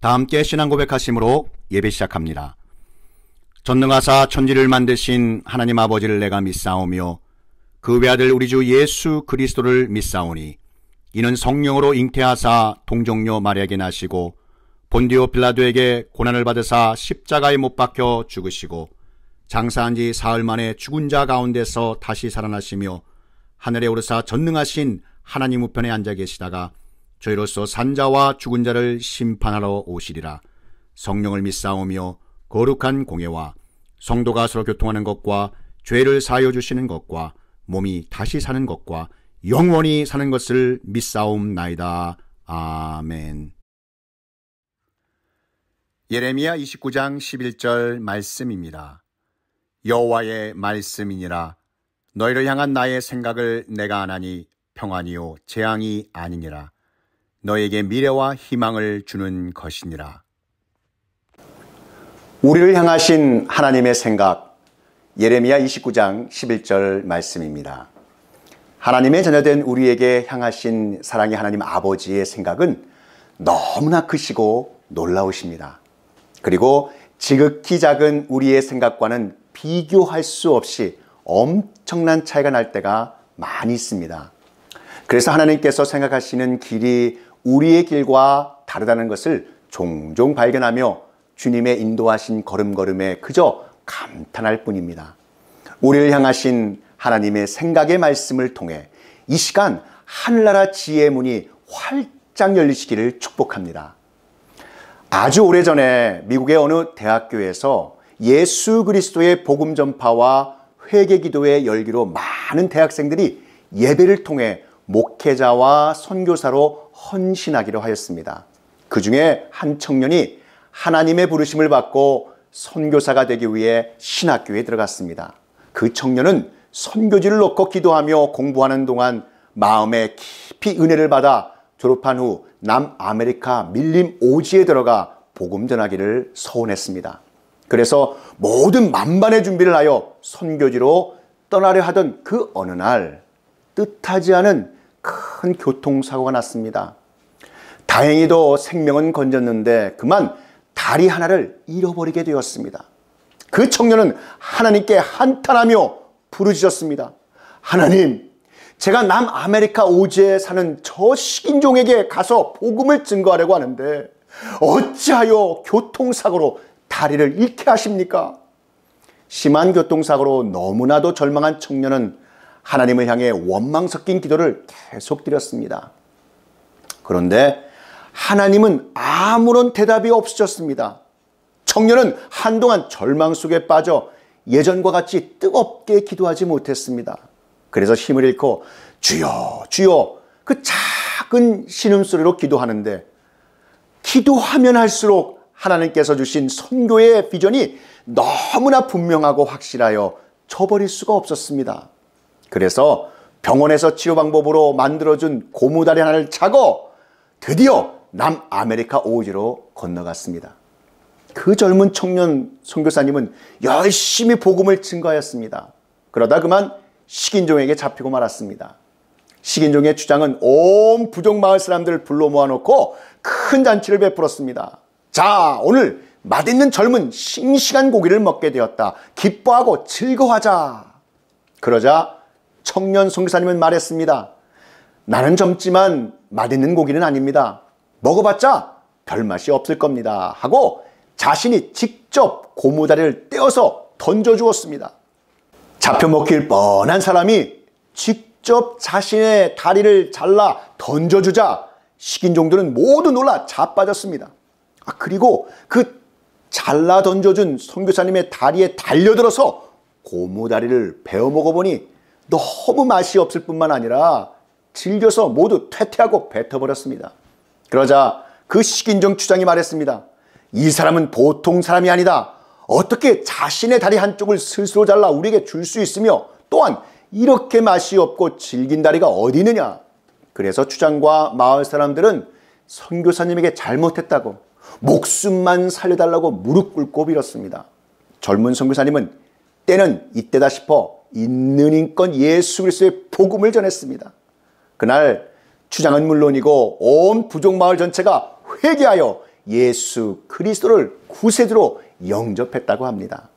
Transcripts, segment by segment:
다 함께 신앙 고백하심으로 예배 시작합니다. 전능하사 천지를 만드신 하나님 아버지를 내가 믿사오며 그 외아들 우리 주 예수 그리스도를 믿사오니 이는 성령으로 잉태하사 동정녀 마리아에게 나시고 본디오 빌라도에게 고난을 받으사 십자가에 못 박혀 죽으시고 장사한 지 사흘 만에 죽은 자 가운데서 다시 살아나시며 하늘에 오르사 전능하신 하나님 우편에 앉아 계시다가 저희로서 산자와 죽은 자를 심판하러 오시리라. 성령을 믿사오며 거룩한 공예와 성도가 서로 교통하는 것과 죄를 사하여 주시는 것과 몸이 다시 사는 것과 영원히 사는 것을 믿사옵나이다. 아멘. 예레미야 29장 11절 말씀입니다. 여호와의 말씀이니라. 너희를 향한 나의 생각을 내가 아나니 평안이요 재앙이 아니니라. 너에게 미래와 희망을 주는 것이니라. 우리를 향하신 하나님의 생각, 예레미야 29장 11절 말씀입니다. 하나님의 자녀된 우리에게 향하신 사랑의 하나님 아버지의 생각은 너무나 크시고 놀라우십니다. 그리고 지극히 작은 우리의 생각과는 비교할 수 없이 엄청난 차이가 날 때가 많이 있습니다. 그래서 하나님께서 생각하시는 길이 우리의 길과 다르다는 것을 종종 발견하며 주님의 인도하신 걸음걸음에 그저 감탄할 뿐입니다. 우리를 향하신 하나님의 생각의 말씀을 통해 이 시간 하늘나라 지혜의 문이 활짝 열리시기를 축복합니다. 아주 오래전에 미국의 어느 대학교에서 예수 그리스도의 복음 전파와 회개 기도의 열기로 많은 대학생들이 예배를 통해 목회자와 선교사로 헌신하기로 하였습니다. 그 중에 한 청년이 하나님의 부르심을 받고 선교사가 되기 위해 신학교에 들어갔습니다. 그 청년은 선교지를 놓고 기도하며 공부하는 동안 마음에 깊이 은혜를 받아 졸업한 후 남아메리카 밀림 오지에 들어가 복음 전하기를 소원했습니다. 그래서 모든 만반의 준비를 하여 선교지로 떠나려 하던 그 어느 날 뜻하지 않은 큰 교통사고가 났습니다. 다행히도 생명은 건졌는데 그만 다리 하나를 잃어버리게 되었습니다. 그 청년은 하나님께 한탄하며 부르짖었습니다. 하나님, 제가 남아메리카 오지에 사는 저 식인종에게 가서 복음을 증거하려고 하는데 어찌하여 교통사고로 다리를 잃게 하십니까? 심한 교통사고로 너무나도 절망한 청년은 하나님을 향해 원망 섞인 기도를 계속 드렸습니다. 그런데 하나님은 아무런 대답이 없으셨습니다. 청년은 한동안 절망 속에 빠져 예전과 같이 뜨겁게 기도하지 못했습니다. 그래서 힘을 잃고 주여 주여 그 작은 신음소리로 기도하는데 기도하면 할수록 하나님께서 주신 선교의 비전이 너무나 분명하고 확실하여 저버릴 수가 없었습니다. 그래서 병원에서 치료 방법으로 만들어준 고무다리 하나를 차고 드디어 남아메리카 오지로 건너갔습니다. 그 젊은 청년 선교사님은 열심히 복음을 증거하였습니다. 그러다 그만 식인종에게 잡히고 말았습니다. 식인종의 주장은 온 부족 마을 사람들을 불러 모아놓고 큰 잔치를 베풀었습니다. 자, 오늘 맛있는 젊은 싱싱한 고기를 먹게 되었다. 기뻐하고 즐거워하자. 그러자 청년 선교사님은 말했습니다. 나는 젊지만 맛있는 고기는 아닙니다. 먹어봤자 별맛이 없을 겁니다. 하고 자신이 직접 고무다리를 떼어서 던져주었습니다. 잡혀먹힐 뻔한 사람이 직접 자신의 다리를 잘라 던져주자 식인종들은 모두 놀라 자빠졌습니다. 그리고 그 잘라 던져준 선교사님의 다리에 달려들어서 고무다리를 베어 먹어보니 너무 맛이 없을 뿐만 아니라 질겨서 모두 퇴퇴하고 뱉어버렸습니다. 그러자 그 식인종 추장이 말했습니다. 이 사람은 보통 사람이 아니다. 어떻게 자신의 다리 한쪽을 스스로 잘라 우리에게 줄 수 있으며 또한 이렇게 맛이 없고 질긴 다리가 어디 있느냐. 그래서 추장과 마을 사람들은 선교사님에게 잘못했다고 목숨만 살려달라고 무릎 꿇고 빌었습니다. 젊은 선교사님은 때는 이때다 싶어 있는 힘껏 예수 그리스도의 복음을 전했습니다. 그날 추장은 물론이고 온 부족 마을 전체가 회개하여 예수 그리스도를 구세주로 영접했다고 합니다.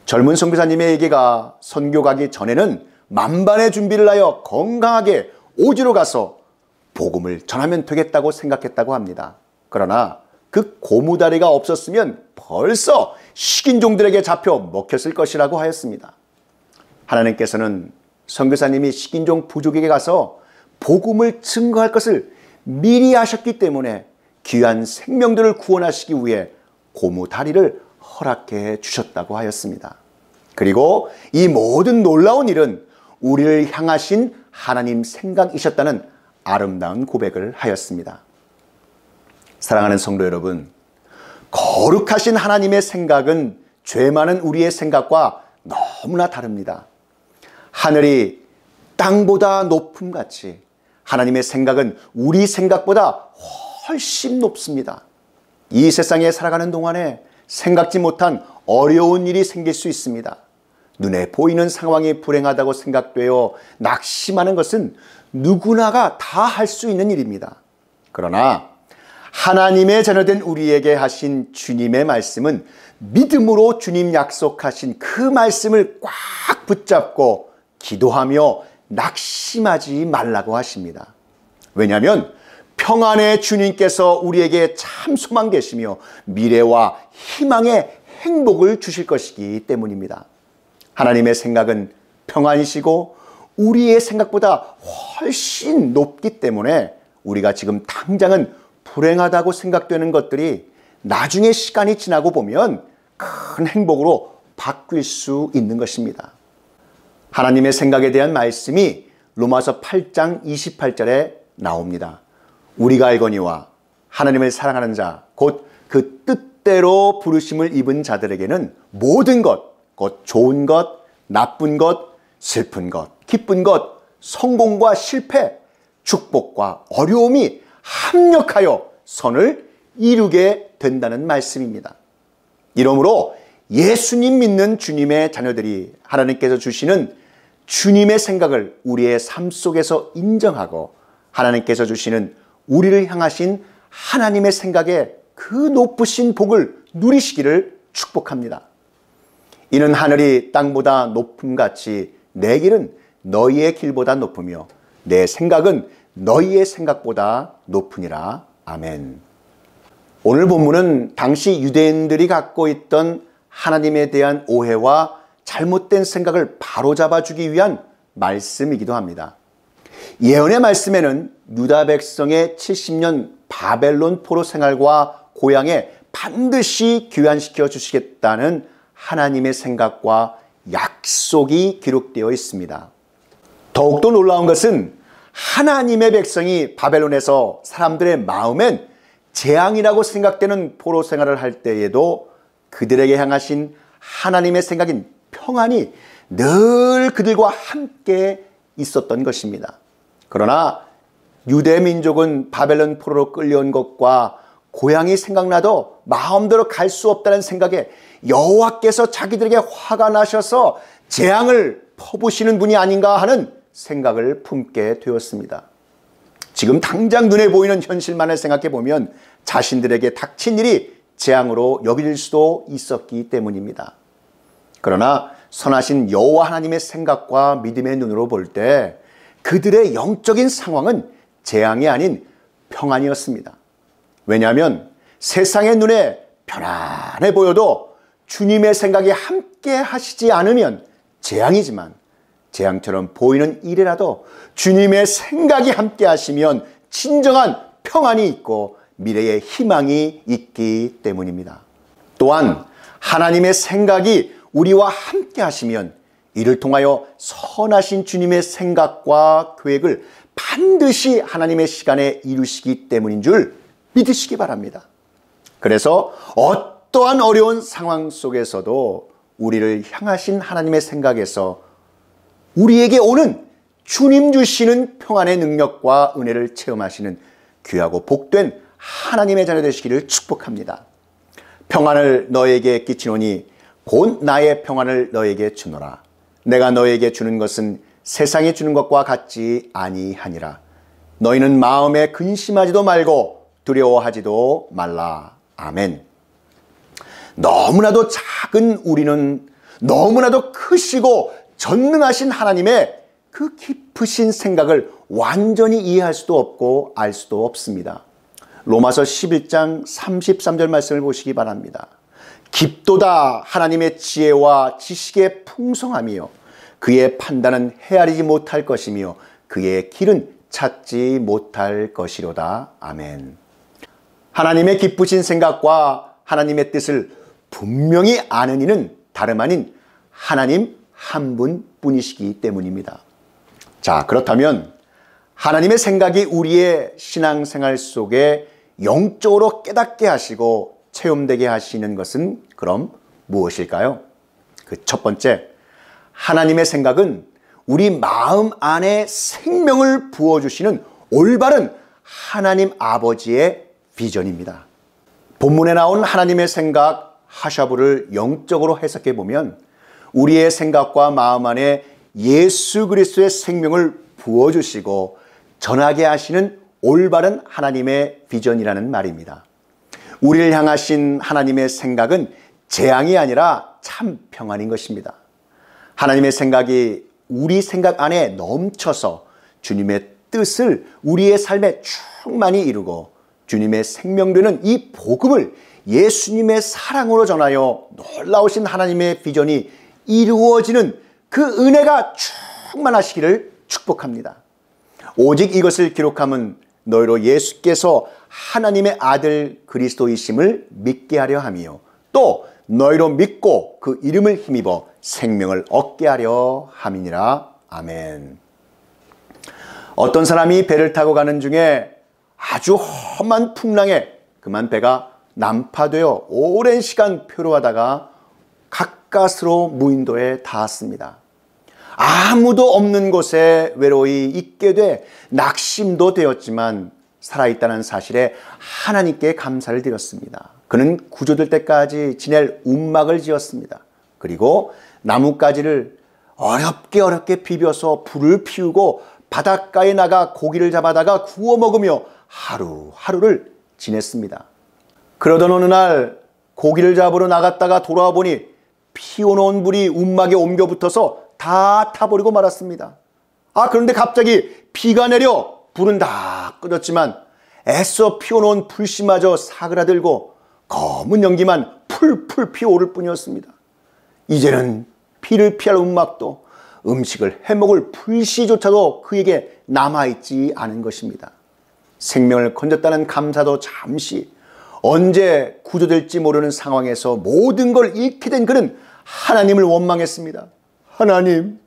젊은 선교사님에게가 선교 가기 전에는 만반의 준비를 하여 건강하게 오지로 가서 복음을 전하면 되겠다고 생각했다고 합니다. 그러나 그 고무다리가 없었으면 벌써 식인종들에게 잡혀 먹혔을 것이라고 하였습니다. 하나님께서는 선교사님이 식인종 부족에게 가서 복음을 증거할 것을 미리 하셨기 때문에 귀한 생명들을 구원하시기 위해 고무다리를 허락해 주셨다고 하였습니다. 그리고 이 모든 놀라운 일은 우리를 향하신 하나님 생각이셨다는 아름다운 고백을 하였습니다. 사랑하는 성도 여러분, 거룩하신 하나님의 생각은 죄 많은 우리의 생각과 너무나 다릅니다. 하늘이 땅보다 높음같이 하나님의 생각은 우리 생각보다 훨씬 높습니다. 이 세상에 살아가는 동안에 생각지 못한 어려운 일이 생길 수 있습니다. 눈에 보이는 상황이 불행하다고 생각되어 낙심하는 것은 누구나가 다 할 수 있는 일입니다. 그러나 하나님의 자녀된 우리에게 하신 주님의 말씀은 믿음으로 주님 약속하신 그 말씀을 꽉 붙잡고 기도하며 낙심하지 말라고 하십니다. 왜냐하면 평안의 주님께서 우리에게 참 소망 계시며 미래와 희망의 행복을 주실 것이기 때문입니다. 하나님의 생각은 평안이시고 우리의 생각보다 훨씬 높기 때문에 우리가 지금 당장은 불행하다고 생각되는 것들이 나중에 시간이 지나고 보면 큰 행복으로 바뀔 수 있는 것입니다. 하나님의 생각에 대한 말씀이 로마서 8장 28절에 나옵니다. 우리가 알거니와 하나님을 사랑하는 자 곧 그 뜻대로 부르심을 입은 자들에게는 모든 것, 곧 좋은 것, 나쁜 것, 슬픈 것, 기쁜 것, 성공과 실패, 축복과 어려움이 합력하여 선을 이루게 된다는 말씀입니다. 이러므로 예수님 믿는 주님의 자녀들이 하나님께서 주시는 주님의 생각을 우리의 삶 속에서 인정하고 하나님께서 주시는 우리를 향하신 하나님의 생각에 그 높으신 복을 누리시기를 축복합니다. 이는 하늘이 땅보다 높음같이 내 길은 너희의 길보다 높으며 내 생각은 너희의 생각보다 높으니라. 아멘. 오늘 본문은 당시 유대인들이 갖고 있던 하나님에 대한 오해와 잘못된 생각을 바로잡아 주기 위한 말씀이기도 합니다. 예언의 말씀에는 유다 백성의 70년 바벨론 포로 생활과 고향에 반드시 귀환시켜 주시겠다는 하나님의 생각과 약속이 기록되어 있습니다. 더욱더 놀라운 것은 하나님의 백성이 바벨론에서 사람들의 마음엔 재앙이라고 생각되는 포로 생활을 할 때에도 그들에게 향하신 하나님의 생각인 평안이 늘 그들과 함께 있었던 것입니다. 그러나 유대 민족은 바벨론 포로로 끌려온 것과 고향이 생각나도 마음대로 갈 수 없다는 생각에 여호와께서 자기들에게 화가 나셔서 재앙을 퍼부시는 분이 아닌가 하는 생각을 품게 되었습니다. 지금 당장 눈에 보이는 현실만을 생각해 보면 자신들에게 닥친 일이 재앙으로 여길 수도 있었기 때문입니다. 그러나 선하신 여호와 하나님의 생각과 믿음의 눈으로 볼 때 그들의 영적인 상황은 재앙이 아닌 평안이었습니다. 왜냐하면 세상의 눈에 편안해 보여도 주님의 생각이 함께 하시지 않으면 재앙이지만 재앙처럼 보이는 일이라도 주님의 생각이 함께 하시면 진정한 평안이 있고 미래의 희망이 있기 때문입니다. 또한 하나님의 생각이 우리와 함께 하시면 이를 통하여 선하신 주님의 생각과 계획을 반드시 하나님의 시간에 이루시기 때문인 줄 믿으시기 바랍니다. 그래서 어떠한 어려운 상황 속에서도 우리를 향하신 하나님의 생각에서 우리에게 오는 주님 주시는 평안의 능력과 은혜를 체험하시는 귀하고 복된 하나님의 자녀 되시기를 축복합니다. 평안을 너에게 끼치노니 곧 나의 평안을 너에게 주노라. 내가 너에게 주는 것은 세상이 주는 것과 같지 아니하니라. 너희는 마음에 근심하지도 말고 두려워하지도 말라. 아멘. 너무나도 작은 우리는 너무나도 크시고 전능하신 하나님의 그 깊으신 생각을 완전히 이해할 수도 없고 알 수도 없습니다. 로마서 11장 33절 말씀을 보시기 바랍니다. 깊도다 하나님의 지혜와 지식의 풍성함이요 그의 판단은 헤아리지 못할 것이며 그의 길은 찾지 못할 것이로다. 아멘. 하나님의 깊으신 생각과 하나님의 뜻을 분명히 아는 이는 다름 아닌 하나님 한 분뿐이시기 때문입니다. 자, 그렇다면 하나님의 생각이 우리의 신앙생활 속에 영적으로 깨닫게 하시고 체험되게 하시는 것은 그럼 무엇일까요? 그 첫 번째, 하나님의 생각은 우리 마음 안에 생명을 부어주시는 올바른 하나님 아버지의 비전입니다. 본문에 나온 하나님의 생각 하샤브를 영적으로 해석해 보면 우리의 생각과 마음 안에 예수 그리스도의 생명을 부어주시고 전하게 하시는 올바른 하나님의 비전이라는 말입니다. 우리를 향하신 하나님의 생각은 재앙이 아니라 참 평안인 것입니다. 하나님의 생각이 우리 생각 안에 넘쳐서 주님의 뜻을 우리의 삶에 충만히 이루고 주님의 생명되는 이 복음을 예수님의 사랑으로 전하여 놀라우신 하나님의 비전이 이루어지는 그 은혜가 충만하시기를 축복합니다. 오직 이것을 기록함은 너희로 예수께서 하나님의 아들 그리스도이심을 믿게 하려 함이요 또 너희로 믿고 그 이름을 힘입어 생명을 얻게 하려 함이니라. 아멘. 어떤 사람이 배를 타고 가는 중에 아주 험한 풍랑에 그만 배가 난파되어 오랜 시간 표류하다가 가까스로 무인도에 닿았습니다. 아무도 없는 곳에 외로이 있게 돼 낙심도 되었지만 살아있다는 사실에 하나님께 감사를 드렸습니다. 그는 구조될 때까지 지낼 움막을 지었습니다. 그리고 나뭇가지를 어렵게 비벼서 불을 피우고 바닷가에 나가 고기를 잡아다가 구워 먹으며 하루하루를 지냈습니다. 그러던 어느 날 고기를 잡으러 나갔다가 돌아와 보니 피워놓은 불이 움막에 옮겨 붙어서 다 타버리고 말았습니다. 그런데 갑자기 비가 내려 불은 다 꺼졌지만 애써 피워놓은 불씨마저 사그라들고 검은 연기만 풀풀 피어오를 뿐이었습니다. 이제는 피를 피할 움막도 음식을 해먹을 불씨조차도 그에게 남아있지 않은 것입니다. 생명을 건졌다는 감사도 잠시, 언제 구조될지 모르는 상황에서 모든 걸 잃게 된 그는 하나님을 원망했습니다. 하나님,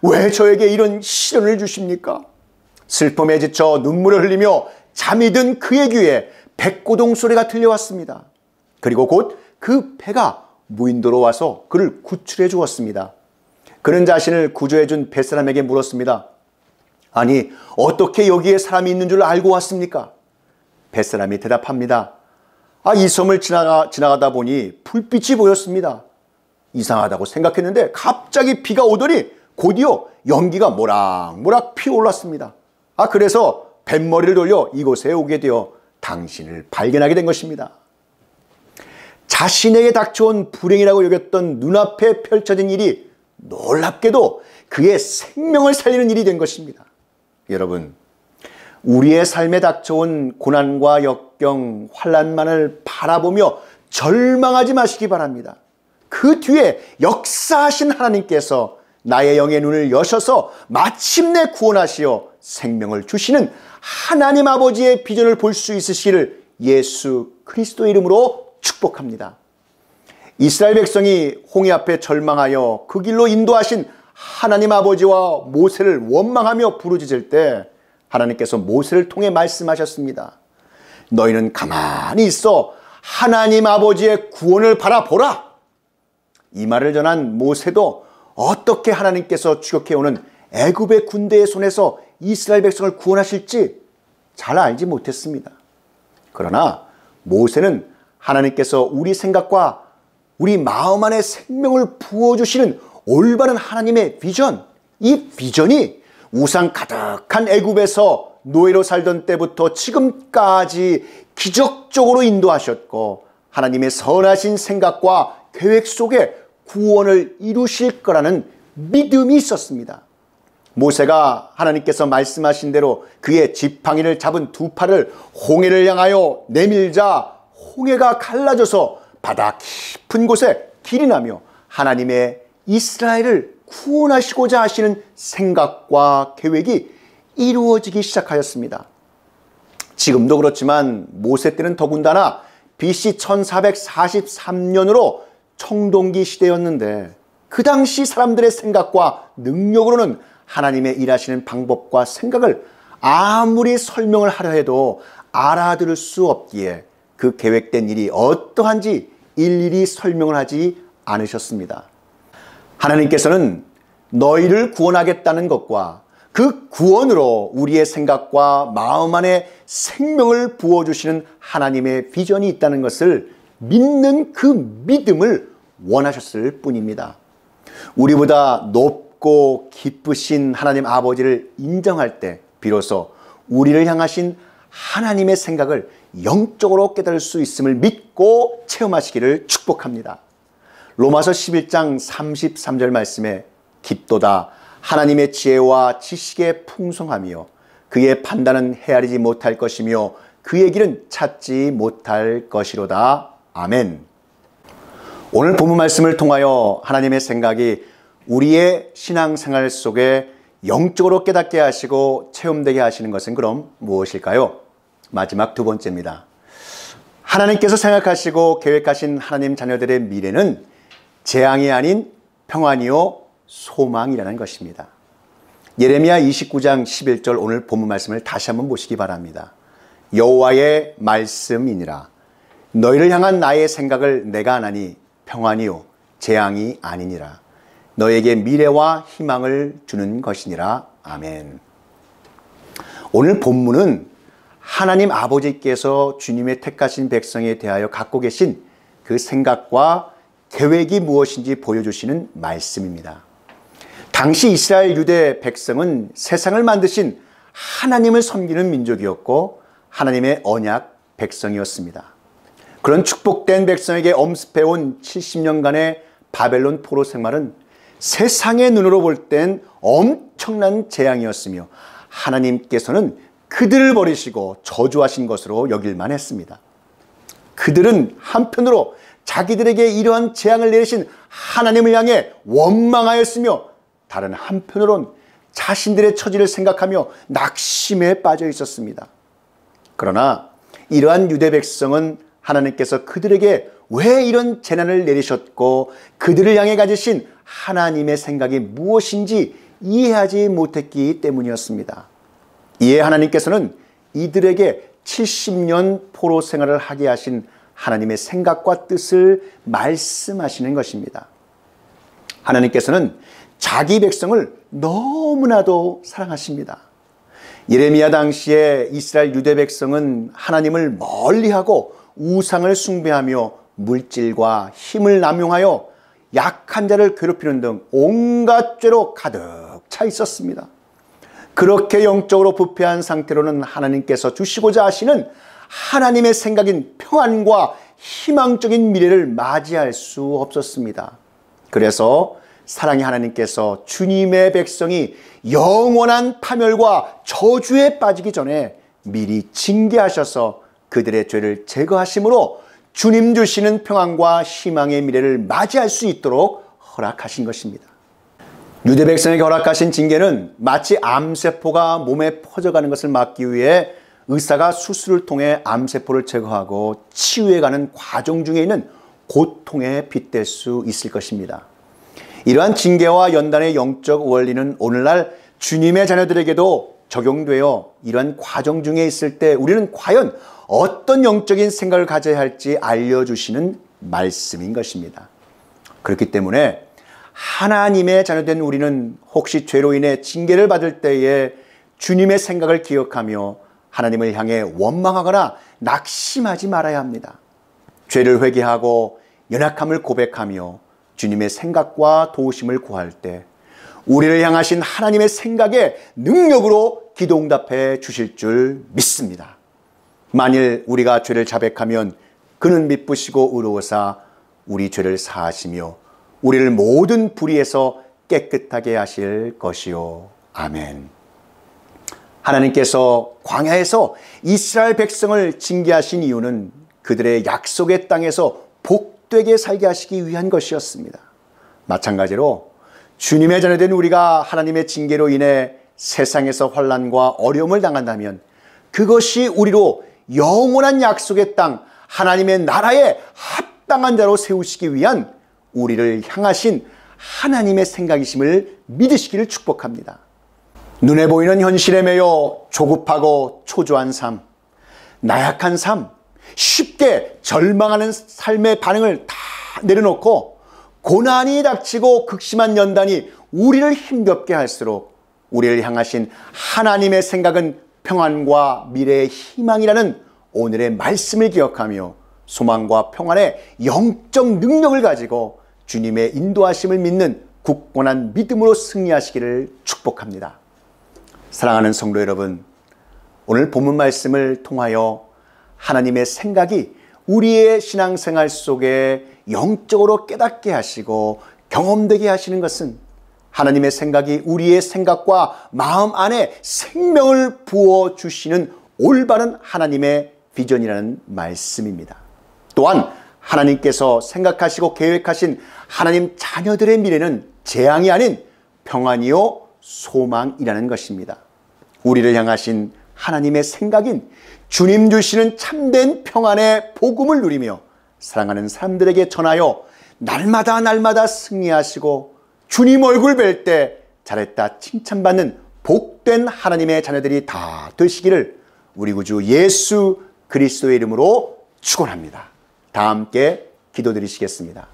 왜 저에게 이런 시련을 주십니까? 슬픔에 지쳐 눈물을 흘리며 잠이 든 그의 귀에 백고동 소리가 들려왔습니다. 그리고 곧 그 배가 무인도로 와서 그를 구출해 주었습니다. 그는 자신을 구조해 준 뱃사람에게 물었습니다. 아니, 어떻게 여기에 사람이 있는 줄 알고 왔습니까? 뱃사람이 대답합니다. 이 섬을 지나가다 보니 불빛이 보였습니다. 이상하다고 생각했는데 갑자기 비가 오더니 곧이어 연기가 모락모락 피어올랐습니다. 그래서 뱃머리를 돌려 이곳에 오게 되어 당신을 발견하게 된 것입니다. 자신에게 닥쳐온 불행이라고 여겼던 눈앞에 펼쳐진 일이 놀랍게도 그의 생명을 살리는 일이 된 것입니다. 여러분, 우리의 삶에 닥쳐온 고난과 역경, 환난만을 바라보며 절망하지 마시기 바랍니다. 그 뒤에 역사하신 하나님께서 나의 영의 눈을 여셔서 마침내 구원하시어 생명을 주시는 하나님 아버지의 비전을 볼 수 있으시기를 예수 그리스도의 이름으로 축복합니다. 이스라엘 백성이 홍해 앞에 절망하여 그 길로 인도하신 하나님 아버지와 모세를 원망하며 부르짖을 때 하나님께서 모세를 통해 말씀하셨습니다. 너희는 가만히 있어 하나님 아버지의 구원을 바라보라. 이 말을 전한 모세도 어떻게 하나님께서 추격해오는 애굽의 군대의 손에서 이스라엘 백성을 구원하실지 잘 알지 못했습니다. 그러나 모세는 하나님께서 우리 생각과 우리 마음 안에 생명을 부어주시는 올바른 하나님의 비전, 이 비전이 우상 가득한 애굽에서 노예로 살던 때부터 지금까지 기적적으로 인도하셨고 하나님의 선하신 생각과 계획 속에 구원을 이루실 거라는 믿음이 있었습니다. 모세가 하나님께서 말씀하신 대로 그의 지팡이를 잡은 두 팔을 홍해를 향하여 내밀자 홍해가 갈라져서 바다 깊은 곳에 길이 나며 하나님의 이스라엘을 구원하시고자 하시는 생각과 계획이 이루어지기 시작하였습니다. 지금도 그렇지만 모세 때는 더군다나 BC 1443년으로 청동기 시대였는데 그 당시 사람들의 생각과 능력으로는 하나님의 일하시는 방법과 생각을 아무리 설명을 하려 해도 알아들을 수 없기에 그 계획된 일이 어떠한지 일일이 설명을 하지 않으셨습니다. 하나님께서는 너희를 구원하겠다는 것과 그 구원으로 우리의 생각과 마음 안에 생명을 부어주시는 하나님의 비전이 있다는 것을 믿는 그 믿음을 원하셨을 뿐입니다. 우리보다 높고 기쁘신 하나님 아버지를 인정할 때 비로소 우리를 향하신 하나님의 생각을 영적으로 깨달을 수 있음을 믿고 체험하시기를 축복합니다. 로마서 11장 33절 말씀에 깊도다 하나님의 지혜와 지식의 풍성하며 그의 판단은 헤아리지 못할 것이며 그의 길은 찾지 못할 것이로다. 아멘. 오늘 본문 말씀을 통하여 하나님의 생각이 우리의 신앙생활 속에 영적으로 깨닫게 하시고 체험되게 하시는 것은 그럼 무엇일까요? 마지막 두 번째입니다. 하나님께서 생각하시고 계획하신 하나님 자녀들의 미래는 재앙이 아닌 평안이요 소망이라는 것입니다. 예레미야 29장 11절 오늘 본문 말씀을 다시 한번 보시기 바랍니다. 여호와의 말씀이니라. 너희를 향한 나의 생각을 내가 아나니 평안이요 재앙이 아니니라. 너에게 미래와 희망을 주는 것이니라. 아멘. 오늘 본문은 하나님 아버지께서 주님의 택하신 백성에 대하여 갖고 계신 그 생각과 계획이 무엇인지 보여주시는 말씀입니다. 당시 이스라엘 유대 백성은 세상을 만드신 하나님을 섬기는 민족이었고 하나님의 언약 백성이었습니다. 그런 축복된 백성에게 엄습해온 70년간의 바벨론 포로 생활은 세상의 눈으로 볼 땐 엄청난 재앙이었으며 하나님께서는 그들을 버리시고 저주하신 것으로 여길만 했습니다. 그들은 한편으로 자기들에게 이러한 재앙을 내리신 하나님을 향해 원망하였으며 다른 한편으론 자신들의 처지를 생각하며 낙심에 빠져 있었습니다. 그러나 이러한 유대 백성은 하나님께서 그들에게 왜 이런 재난을 내리셨고 그들을 향해 가지신 하나님의 생각이 무엇인지 이해하지 못했기 때문이었습니다. 이에 하나님께서는 이들에게 70년 포로 생활을 하게 하신 하나님의 생각과 뜻을 말씀하시는 것입니다. 하나님께서는 자기 백성을 너무나도 사랑하십니다. 예레미야 당시에 이스라엘 유대 백성은 하나님을 멀리하고 우상을 숭배하며 물질과 힘을 남용하여 약한 자를 괴롭히는 등 온갖 죄로 가득 차 있었습니다. 그렇게 영적으로 부패한 상태로는 하나님께서 주시고자 하시는 하나님의 생각인 평안과 희망적인 미래를 맞이할 수 없었습니다. 그래서 사랑의 하나님께서 주님의 백성이 영원한 파멸과 저주에 빠지기 전에 미리 징계하셔서 그들의 죄를 제거하심으로 주님 주시는 평안과 희망의 미래를 맞이할 수 있도록 허락하신 것입니다. 유대 백성에게 허락하신 징계는 마치 암세포가 몸에 퍼져가는 것을 막기 위해 의사가 수술을 통해 암세포를 제거하고 치유해가는 과정 중에 있는 고통에 빗댈 수 있을 것입니다. 이러한 징계와 연단의 영적 원리는 오늘날 주님의 자녀들에게도 적용되어 이러한 과정 중에 있을 때 우리는 과연 어떤 영적인 생각을 가져야 할지 알려주시는 말씀인 것입니다. 그렇기 때문에 하나님의 자녀된 우리는 혹시 죄로 인해 징계를 받을 때에 주님의 생각을 기억하며 하나님을 향해 원망하거나 낙심하지 말아야 합니다. 죄를 회개하고 연약함을 고백하며 주님의 생각과 도우심을 구할 때 우리를 향하신 하나님의 생각의 능력으로 기도응답해 주실 줄 믿습니다. 만일 우리가 죄를 자백하면 그는 미쁘시고 의로우사 우리 죄를 사하시며 우리를 모든 불의에서 깨끗하게 하실 것이요. 아멘. 하나님께서 광야에서 이스라엘 백성을 징계하신 이유는 그들의 약속의 땅에서 복되게 살게 하시기 위한 것이었습니다. 마찬가지로 주님의 자녀된 우리가 하나님의 징계로 인해 세상에서 환난과 어려움을 당한다면 그것이 우리로 영원한 약속의 땅 하나님의 나라에 합당한 자로 세우시기 위한 우리를 향하신 하나님의 생각이심을 믿으시기를 축복합니다. 눈에 보이는 현실에 매여 조급하고 초조한 삶, 나약한 삶, 쉽게 절망하는 삶의 반응을 다 내려놓고 고난이 닥치고 극심한 연단이 우리를 힘겹게 할수록 우리를 향하신 하나님의 생각은 평안과 미래의 희망이라는 오늘의 말씀을 기억하며 소망과 평안의 영적 능력을 가지고 주님의 인도하심을 믿는 굳건한 믿음으로 승리하시기를 축복합니다. 사랑하는 성도 여러분, 오늘 본문 말씀을 통하여 하나님의 생각이 우리의 신앙생활 속에 영적으로 깨닫게 하시고 경험되게 하시는 것은 하나님의 생각이 우리의 생각과 마음 안에 생명을 부어주시는 올바른 하나님의 비전이라는 말씀입니다. 또한 하나님께서 생각하시고 계획하신 하나님 자녀들의 미래는 재앙이 아닌 평안이요 소망이라는 것입니다. 우리를 향하신 하나님의 생각인 주님 주시는 참된 평안의 복음을 누리며 사랑하는 사람들에게 전하여 날마다 승리하시고 주님 얼굴 뵐 때 잘했다 칭찬받는 복된 하나님의 자녀들이 다 되시기를 우리 구주 예수 그리스도의 이름으로 축원합니다. 다 함께 기도드리시겠습니다.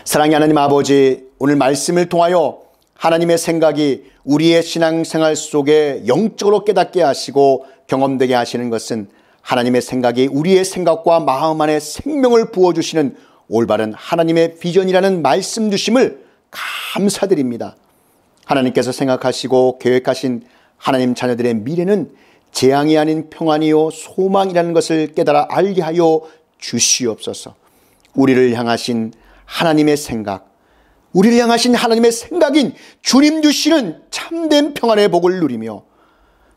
사랑의 하나님 아버지, 오늘 말씀을 통하여 하나님의 생각이 우리의 신앙생활 속에 영적으로 깨닫게 하시고 경험되게 하시는 것은 하나님의 생각이 우리의 생각과 마음 안에 생명을 부어주시는 올바른 하나님의 비전이라는 말씀 주심을 감사드립니다. 하나님께서 생각하시고 계획하신 하나님 자녀들의 미래는 재앙이 아닌 평안이요 소망이라는 것을 깨달아 알게 하여 주시옵소서. 우리를 향하신 하나님의 생각, 우리를 향하신 하나님의 생각인 주님 주시는 참된 평안의 복을 누리며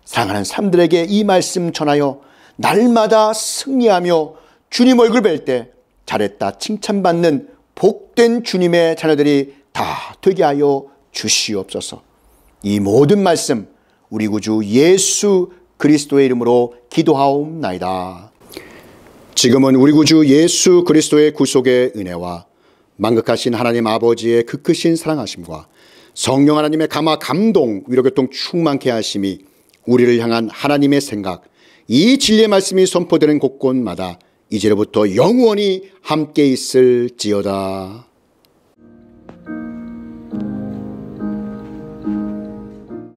사랑하는 사람들에게 이 말씀 전하여 날마다 승리하며 주님 얼굴 뵐 때 잘했다 칭찬받는 복된 주님의 자녀들이 다 되게 하여 주시옵소서. 이 모든 말씀 우리 구주 예수 그리스도의 이름으로 기도하옵나이다. 지금은 우리 구주 예수 그리스도의 구속의 은혜와 만극하신 하나님 아버지의 그 크신 사랑하심과 성령 하나님의 감화 감동 위로교통 충만케 하심이 우리를 향한 하나님의 생각, 이 진리의 말씀이 선포되는 곳곳마다 이제로부터 영원히 함께 있을지어다.